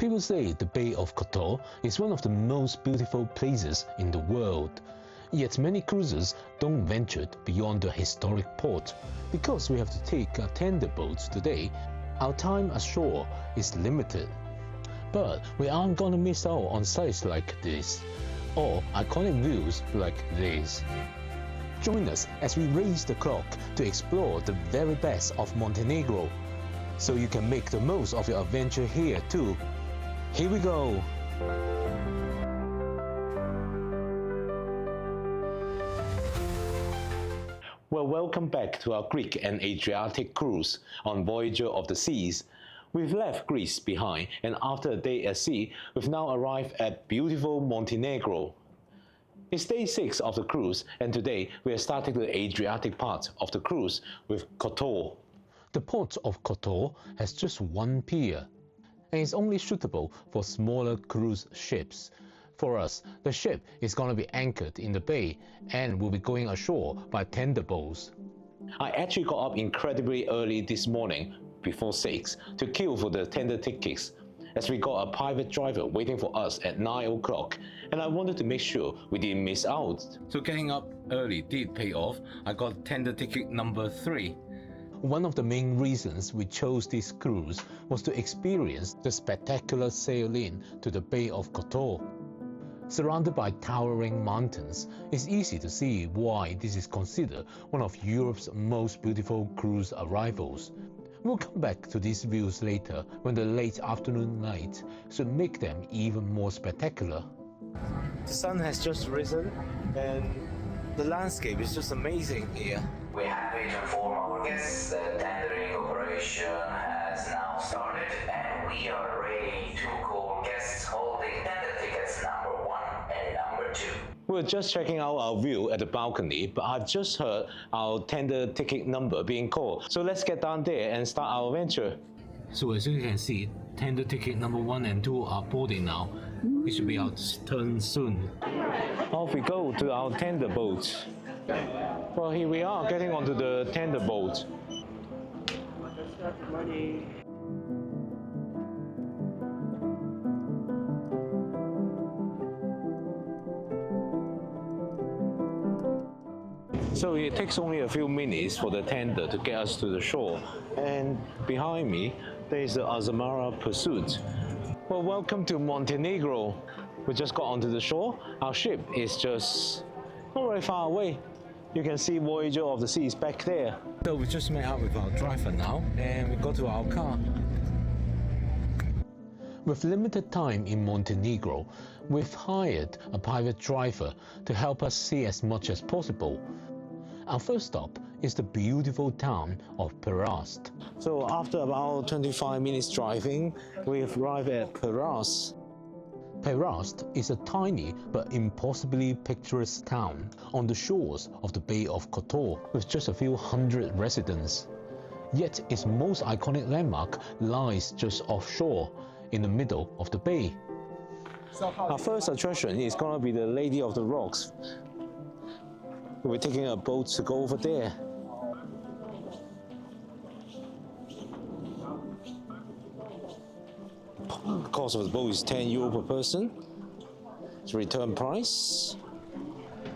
People say the Bay of Kotor is one of the most beautiful places in the world. Yet many cruisers don't venture beyond the historic port. Because we have to take a tender boat today, our time ashore is limited. But we aren't gonna miss out on sights like this, or iconic views like this. Join us as we raise the clock to explore the very best of Montenegro, so you can make the most of your adventure here too. Here we go! Well, welcome back to our Greek and Adriatic cruise on Voyager of the Seas. We've left Greece behind, and after a day at sea, we've now arrived at beautiful Montenegro. It's day 6 of the cruise, and today we are starting the Adriatic part of the cruise with Kotor. The port of Kotor has just one pier, and is only suitable for smaller cruise ships. For us, the ship is going to be anchored in the bay and will be going ashore by tender boats. I actually got up incredibly early this morning, before 6, to queue for the tender tickets, as we got a private driver waiting for us at 9 o'clock, and I wanted to make sure we didn't miss out. So getting up early did pay off. I got tender ticket number 3. One of the main reasons we chose this cruise was to experience the spectacular sail-in to the Bay of Kotor. Surrounded by towering mountains, it's easy to see why this is considered one of Europe's most beautiful cruise arrivals. We'll come back to these views later, when the late afternoon light should make them even more spectacular. The sun has just risen and the landscape is just amazing here. We're happy to inform our guests that tendering operation has now started, and we are ready to call guests holding tender tickets number 1 and number 2. We're just checking out our view at the balcony, but I've just heard our tender ticket number being called. So let's get down there and start our adventure. So as you can see, tender ticket number 1 and 2 are boarding now. It should be our turn soon. Off we go to our tender boat. Well, here we are getting onto the tender boat. So it takes only a few minutes for the tender to get us to the shore. And behind me, there is the Azamara Pursuit. Well, welcome to Montenegro. We just got onto the shore. Our ship is just not very far away. You can see Voyager of the Seas back there. So we just met up with our driver now, and we go to our car. With limited time in Montenegro, we've hired a private driver to help us see as much as possible. Our first stop is the beautiful town of Perast. So after about 25 minutes driving, we've arrived at Perast. Perast is a tiny but impossibly picturesque town on the shores of the Bay of Kotor with just a few hundred residents. Yet its most iconic landmark lies just offshore in the middle of the bay. Our first attraction is going to be the Lady of the Rocks. We're taking a boat to go over there. The cost of the boat is €10 per person. It's return price.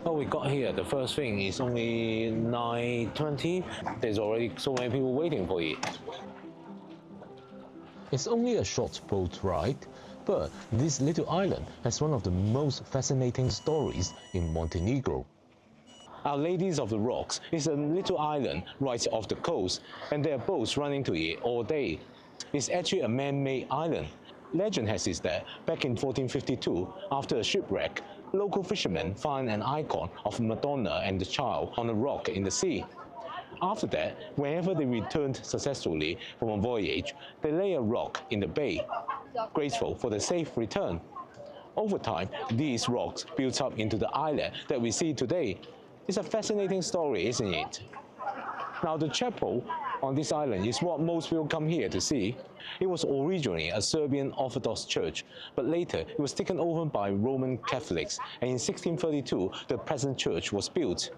What we got here, the first thing is only $9.20. There's already so many people waiting for it. It's only a short boat ride, but this little island has one of the most fascinating stories in Montenegro. Our Ladies of the Rocks is a little island right off the coast, and there are boats running to it all day. It's actually a man-made island. Legend has it that back in 1452, after a shipwreck, local fishermen found an icon of Madonna and the Child on a rock in the sea. After that, whenever they returned successfully from a voyage, they lay a rock in the bay, grateful for the safe return. Over time, these rocks built up into the island that we see today. It's a fascinating story, isn't it? Now, the chapel on this island is what most people come here to see. It was originally a Serbian Orthodox church, but later it was taken over by Roman Catholics, and in 1632 the present church was built.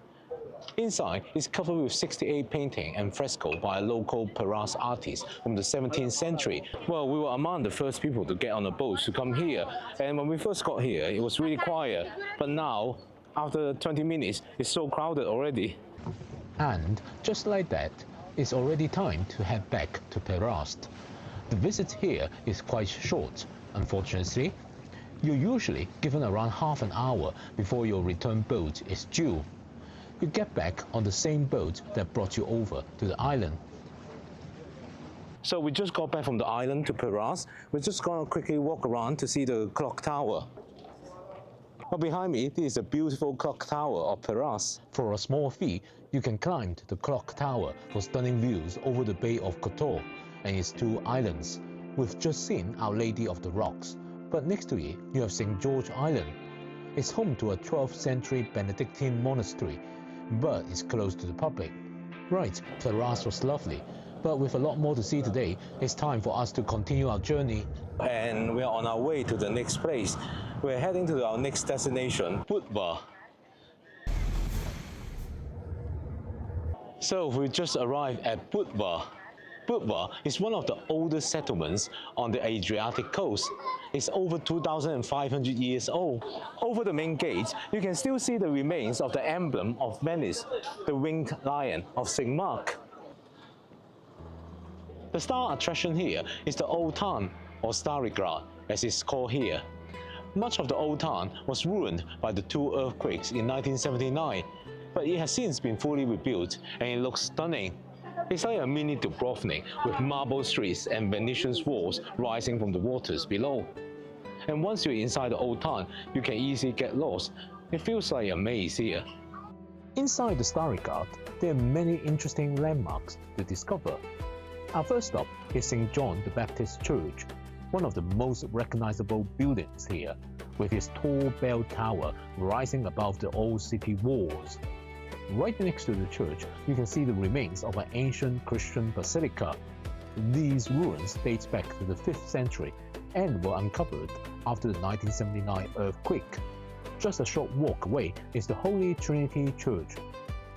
Inside is covered with 68 painting and fresco by a local Peras artist from the 17th century. Well, we were among the first people to get on a boat to come here, and when we first got here, it was really quiet, but now, after 20 minutes, it's so crowded already. And just like that, it's already time to head back to Peras. The visit here is quite short, unfortunately. You're usually given around half an hour before your return boat is due. You get back on the same boat that brought you over to the island. So we just got back from the island to Peras. We're just going to quickly walk around to see the clock tower. Well, behind me, this is a beautiful clock tower of Peras. For a small fee, you can climb to the clock tower for stunning views over the Bay of Kotor and its two islands. We've just seen Our Lady of the Rocks, but next to it, you have St. George Island. It's home to a 12th century Benedictine monastery, but it's closed to the public. Right, Peras was lovely, but with a lot more to see today, it's time for us to continue our journey. And we are on our way to the next place. We're heading to our next destination, Budva. So we just arrived at Budva. Budva is one of the oldest settlements on the Adriatic coast. It's over 2,500 years old. Over the main gate, you can still see the remains of the emblem of Venice, the winged lion of St. Mark. The star attraction here is the Old Town, or Stary Grad, as it's called here. Much of the old town was ruined by the two earthquakes in 1979, but it has since been fully rebuilt and it looks stunning. It's like a mini Dubrovnik with marble streets and Venetian walls rising from the waters below. And once you're inside the old town, you can easily get lost. It feels like a maze here. Inside the Stary Grad, there are many interesting landmarks to discover. Our first stop is St. John the Baptist Church, one of the most recognizable buildings here, with its tall bell tower rising above the old city walls. Right next to the church, you can see the remains of an ancient Christian basilica. These ruins date back to the 5th century and were uncovered after the 1979 earthquake. Just a short walk away is the Holy Trinity Church.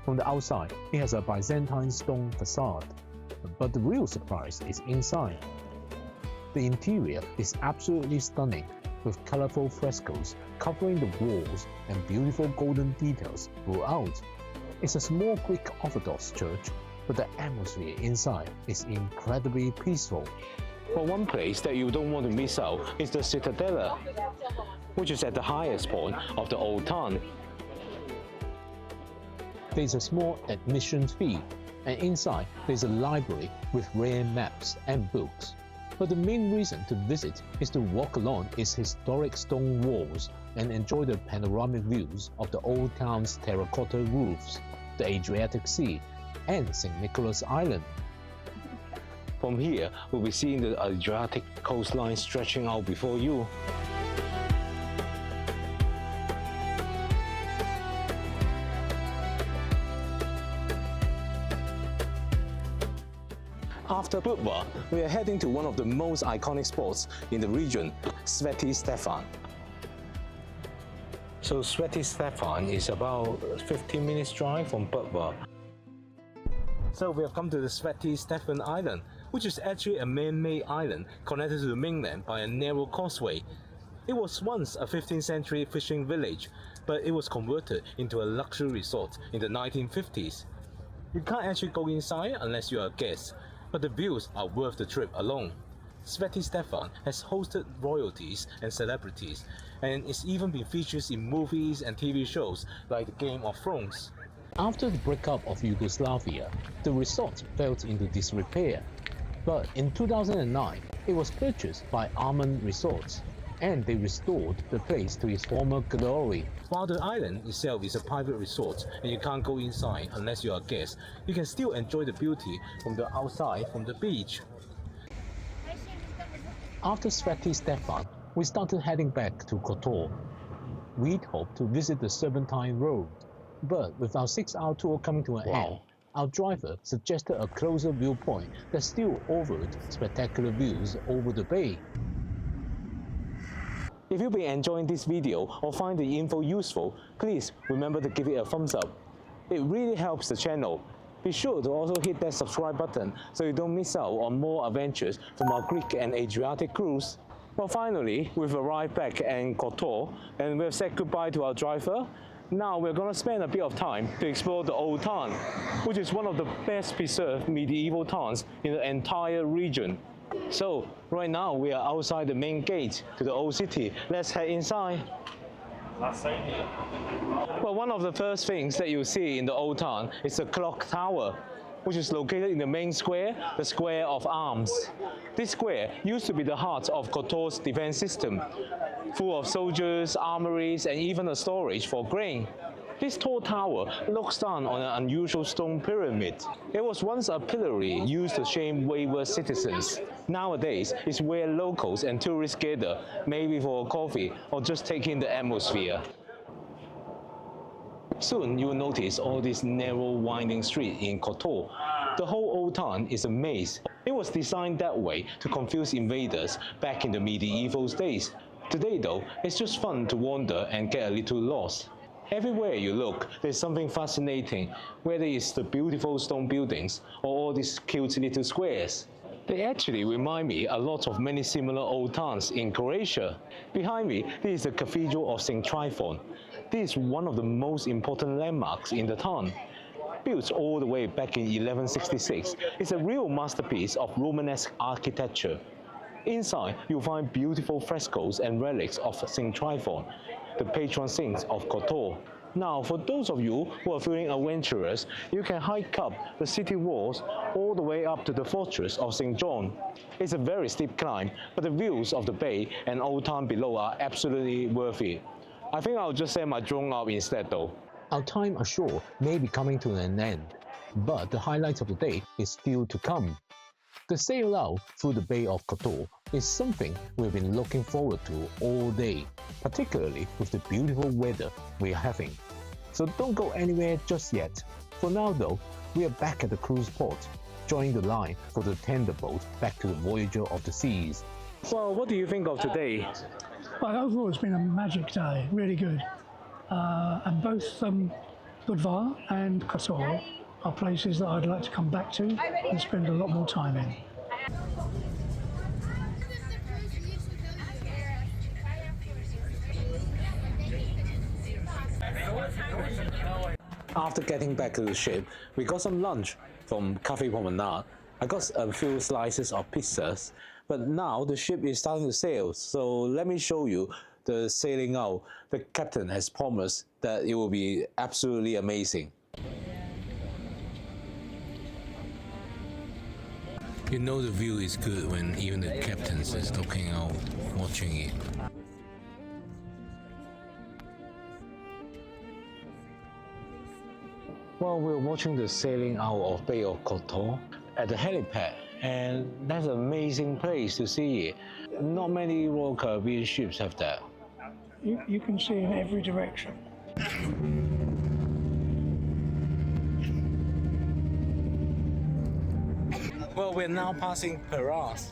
From the outside, it has a Byzantine stone facade, but the real surprise is inside. The interior is absolutely stunning, with colorful frescoes covering the walls and beautiful golden details throughout. It's a small Greek Orthodox church, but the atmosphere inside is incredibly peaceful. But one place that you don't want to miss out is the Cittadella, which is at the highest point of the old town. There's a small admission fee, and inside there's a library with rare maps and books. But the main reason to visit is to walk along its historic stone walls and enjoy the panoramic views of the old town's terracotta roofs, the Adriatic Sea, and St. Nicholas Island. From here, we'll be seeing the Adriatic coastline stretching out before you. After Budva, we are heading to one of the most iconic spots in the region, Sveti Stefan. So Sveti Stefan is about 15 minutes drive from Budva. So we have come to the Sveti Stefan Island, which is actually a man-made island connected to the mainland by a narrow causeway. It was once a 15th century fishing village, but it was converted into a luxury resort in the 1950s. You can't actually go inside unless you're a guest, but the views are worth the trip alone. Sveti Stefan has hosted royalties and celebrities, and it's even been featured in movies and TV shows like the Game of Thrones. After the breakup of Yugoslavia, the resort fell into disrepair. But in 2009, it was purchased by Arman Resorts, and they restored the place to its former glory. While the island itself is a private resort and you can't go inside unless you're a guest, you can still enjoy the beauty from the outside from the beach. After Sveti Stefan, we started heading back to Kotor. We'd hoped to visit the Serpentine Road, but with our 6-hour tour coming to an end, our driver suggested a closer viewpoint that still offered spectacular views over the bay. If you've been enjoying this video or find the info useful, please remember to give it a thumbs up. It really helps the channel. Be sure to also hit that subscribe button so you don't miss out on more adventures from our Greek and Adriatic cruise. Well, finally, we've arrived back in Kotor and we've said goodbye to our driver. Now we're going to spend a bit of time to explore the Old Town, which is one of the best preserved medieval towns in the entire region. So, right now we are outside the main gate to the old city. Let's head inside. Well, one of the first things that you see in the Old Town is the clock tower, which is located in the main square, the Square of Arms. This square used to be the heart of Kotor's defense system, full of soldiers, armories, and even a storage for grain. This tall tower looks down on an unusual stone pyramid. It was once a pillory used to shame wayward citizens. Nowadays, it's where locals and tourists gather, maybe for a coffee or just take in the atmosphere. Soon you will notice all this narrow winding street in Kotor. The whole Old Town is a maze. It was designed that way to confuse invaders back in the medieval days. Today though, it's just fun to wander and get a little lost. Everywhere you look, there's something fascinating, whether it's the beautiful stone buildings or all these cute little squares. They actually remind me a lot of many similar old towns in Croatia. Behind me, this is the Cathedral of St. Tryphon. This is one of the most important landmarks in the town. Built all the way back in 1166, it's a real masterpiece of Romanesque architecture. Inside, you'll find beautiful frescoes and relics of St. Tryphon, the patron saint of Kotor. Now, for those of you who are feeling adventurous, you can hike up the city walls all the way up to the fortress of St. John. It's a very steep climb, but the views of the bay and Old Town below are absolutely worth it. I think I'll just send my drone up instead though. Our time ashore may be coming to an end, but the highlight of the day is still to come. The sail out through the Bay of Kotor is something we've been looking forward to all day, particularly with the beautiful weather we're having. So don't go anywhere just yet. For now though, we are back at the cruise port, joining the line for the tender boat back to the Voyager of the Seas. Well, what do you think of today? Well, overall it's been a magic day, really good. And both Budvar and Kotor are places that I'd like to come back to and spend a lot more time in. After getting back to the ship, we got some lunch from Cafe Promenade. I got a few slices of pizzas, but now the ship is starting to sail, so let me show you the sailing out. The captain has promised that it will be absolutely amazing. You know the view is good when even the captain is looking out, watching it. Well, we're watching the sailing out of Bay of Kotor at the helipad, and that's an amazing place to see it. Not many Royal Caribbean ships have that. You can see in every direction. Well, we're now passing Peras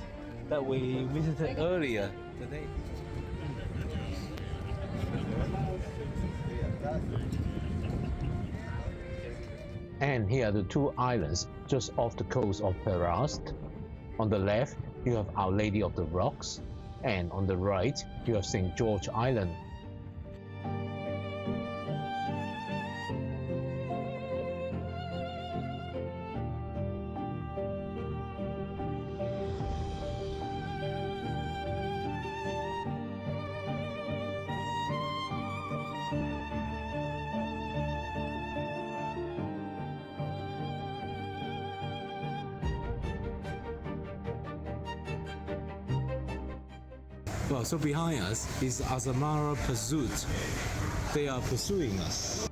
that we visited earlier today. And here are the two islands just off the coast of Peras. On the left, you have Our Lady of the Rocks, and on the right, you have St. George Island. Well, so behind us is Azamara Pursuit. They are pursuing us.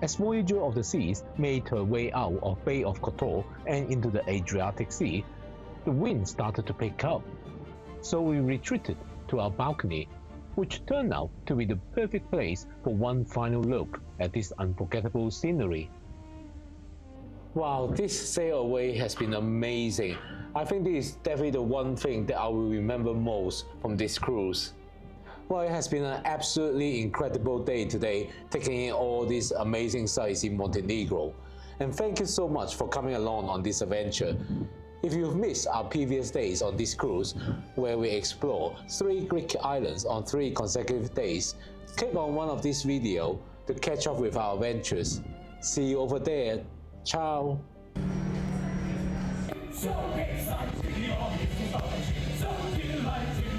As Voyager of the Seas made her way out of Bay of Kotor and into the Adriatic Sea, the wind started to pick up. So we retreated to our balcony, which turned out to be the perfect place for one final look at this unforgettable scenery. Wow, this sail away has been amazing. I think this is definitely the one thing that I will remember most from this cruise. Well, it has been an absolutely incredible day today, taking in all these amazing sights in Montenegro. And thank you so much for coming along on this adventure. If you've missed our previous days on this cruise, where we explore 3 Greek islands on 3 consecutive days, click on one of these videos to catch up with our adventures. See you over there. Ciao! So exciting, so delighted.